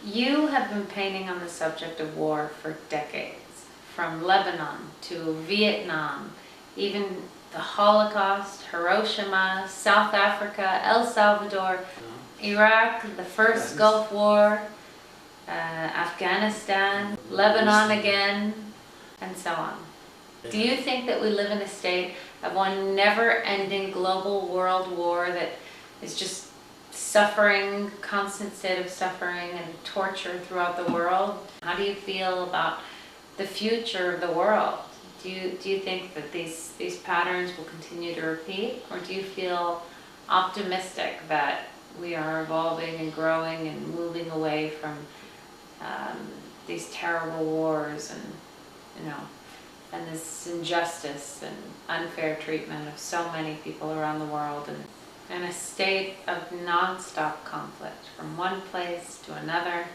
You have been painting on the subject of war for decades, from Lebanon to Vietnam, even the Holocaust, Hiroshima, South Africa, El Salvador, Iraq, the first Gulf War, Afghanistan, Lebanon again, and so on. Do you think that we live in a state of one never-ending global world war that is just suffering, constant state of suffering and torture throughout the world? How do you feel about the future of the world? Do you think that these patterns will continue to repeat, or do you feel optimistic that we are evolving and growing and moving away from these terrible wars and this injustice and unfair treatment of so many people around the world, and a state of non-stop conflict from one place to another?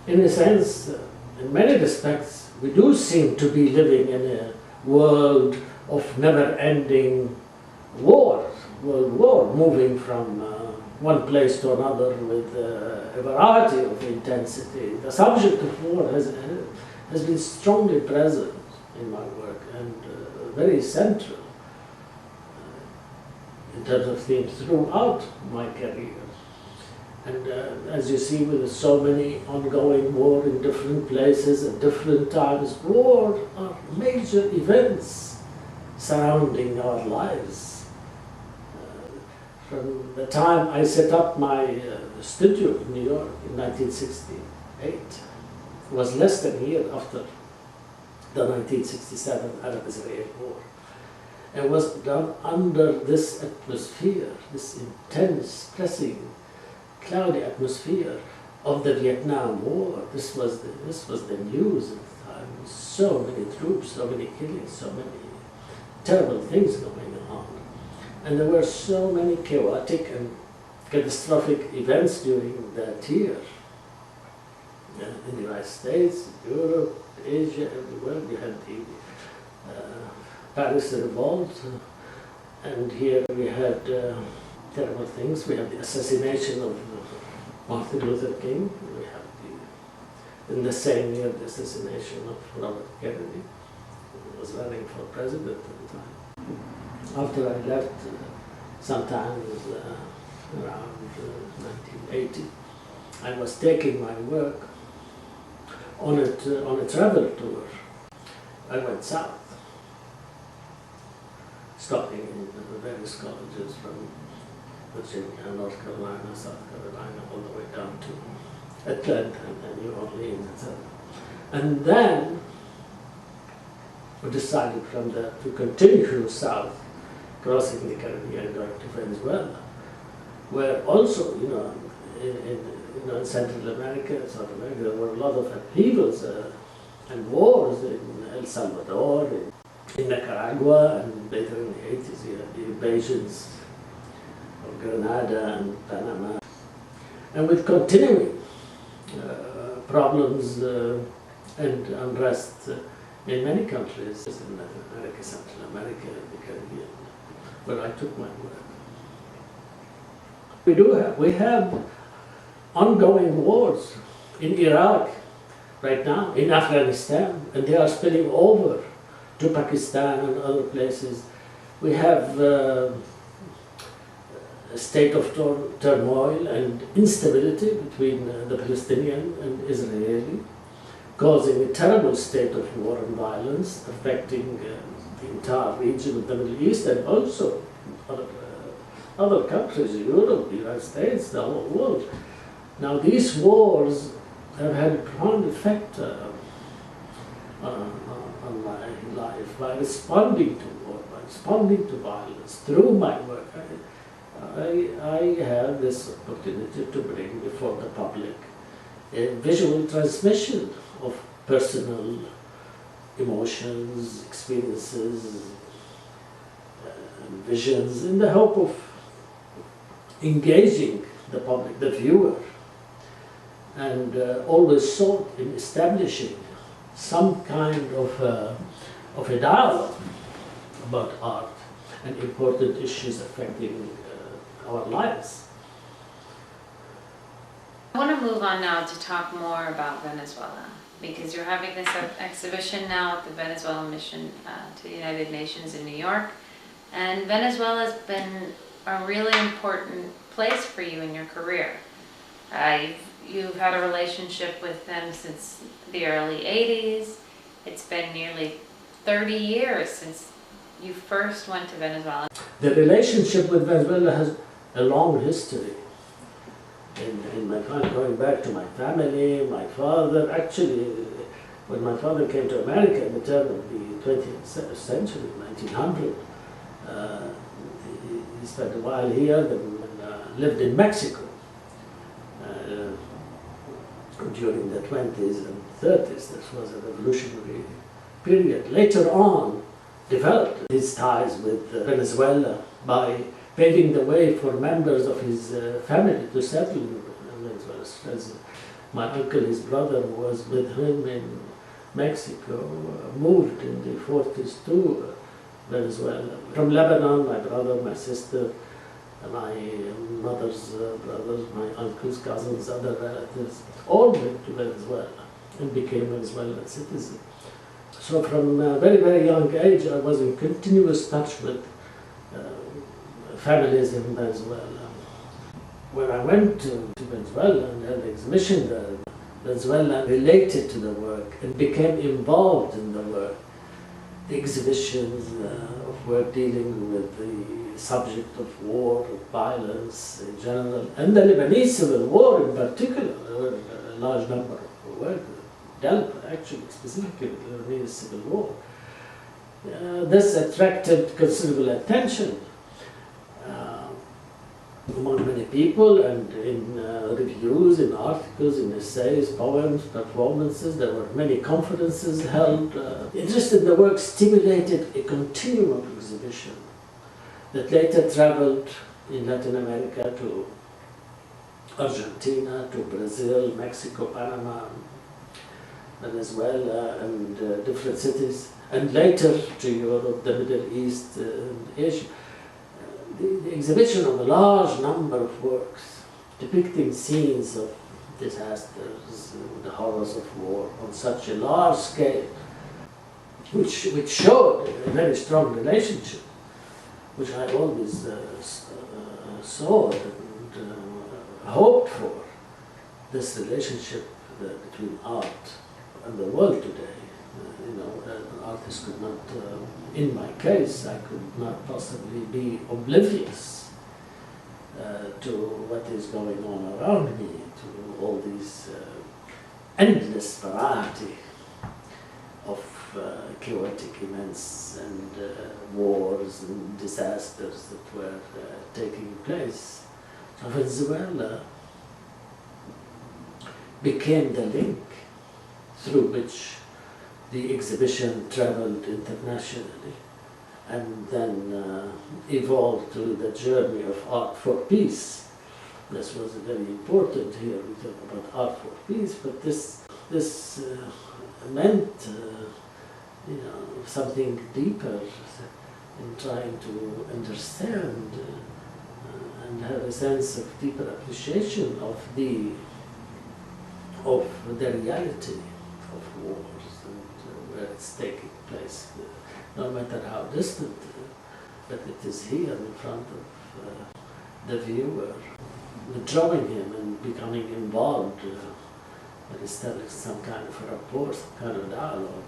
In a sense, in many respects, we do seem to be living in a world of never-ending world war, moving from one place to another with a variety of intensity. The subject of war has been strongly present in my work and very central in terms of themes throughout my career. And as you see, with so many ongoing war in different places at different times, war are major events surrounding our lives. From the time I set up my studio in New York in 1968, it was less than a year after the 1967 Arab-Israeli War. It was done under this atmosphere, this intense, pressing, cloudy atmosphere of the Vietnam War. This was the news at the time. So many troops, so many killings, so many terrible things going on. And there were so many chaotic and catastrophic events during that year. In the United States, Europe, Asia, everywhere. We had the Paris Revolt, and here we had terrible things. We had the assassination of Martin Luther King. We had in the same year the assassination of Robert Kennedy, who was running for president at the time. After I left, sometimes around 1980, I was taking my work on a travel tour. I went south, stopping in various colleges from Virginia, North Carolina, South Carolina, all the way down to Atlanta and then New Orleans, etc. And then we decided from there to continue south, crossing the Caribbean, going to Venezuela, where also, in Central America, South America, there were a lot of upheavals and wars in El Salvador, in Nicaragua, and later in the 80s you had the invasions of Grenada and Panama. And with continuing problems and unrest in many countries in Latin America, Central America, and the Caribbean, where I took my work. We have ongoing wars in Iraq right now, in Afghanistan, and they are spilling over to Pakistan and other places. We have a state of turmoil and instability between the Palestinian and Israeli, causing a terrible state of war and violence, affecting the entire region of the Middle East and also other countries, Europe, the United States, the whole world. Now these wars have had a profound effect on my life by responding to war, by responding to violence through my work. I have this opportunity to bring before the public a visual transmission of personal emotions, experiences, visions, in the hope of engaging the public, the viewer, and always sought in establishing some kind of a dialogue about art and important issues affecting our lives. move on now to talk more about Venezuela, because you're having this exhibition now at the Venezuelan Mission to the United Nations in New York. And Venezuela has been a really important place for you in your career. You've had a relationship with them since the early 80s. It's been nearly 30 years since you first went to Venezuela. The relationship with Venezuela has a long history. In my family, going back to my family, my father, actually, when my father came to America in the turn of the 20th century, 1900, he spent a while here, then lived in Mexico during the 20s and 30s. This was a revolutionary period. Later on, developed his ties with Venezuela by paving the way for members of his family to settle in Venezuela. As my uncle, his brother, was with him in Mexico, moved in the 40s to Venezuela. From Lebanon, my brother, my sister, my mother's brothers, my uncles, cousins, other relatives, all went to Venezuela and became Venezuelan citizens. So from a very, very young age, I was in continuous touch with families in Venezuela. When I went to Venezuela and had an exhibition there, Venezuela related to the work and became involved in the work. The exhibitions of work dealing with the subject of war, of violence in general, and the Lebanese Civil War in particular. There were a large number of work dealt actually specifically with the Lebanese Civil War. This attracted considerable attention among many people, and in reviews, in articles, in essays, poems, performances. There were many conferences held. Interest in the work stimulated a continuum of exhibition that later traveled in Latin America to Argentina, to Brazil, Mexico, Panama, Venezuela, and different cities, and later to Europe, the Middle East, and Asia. The exhibition of a large number of works depicting scenes of disasters, the horrors of war on such a large scale, which showed a very strong relationship, which I always saw and hoped for, this relationship between art and the world today. An artist could not, in my case, I could not possibly be oblivious to what is going on around me, to all these endless variety of chaotic events and wars and disasters that were taking place. So Venezuela became the link through which the exhibition traveled internationally and then evolved to the journey of art for peace. This was very important here. We talk about art for peace, but this meant something deeper in trying to understand and have a sense of deeper appreciation of the reality of wars and where it's taking place, no matter how distant, but it is here in front of the viewer, drawing him and becoming involved and establishing some kind of rapport, some kind of dialogue.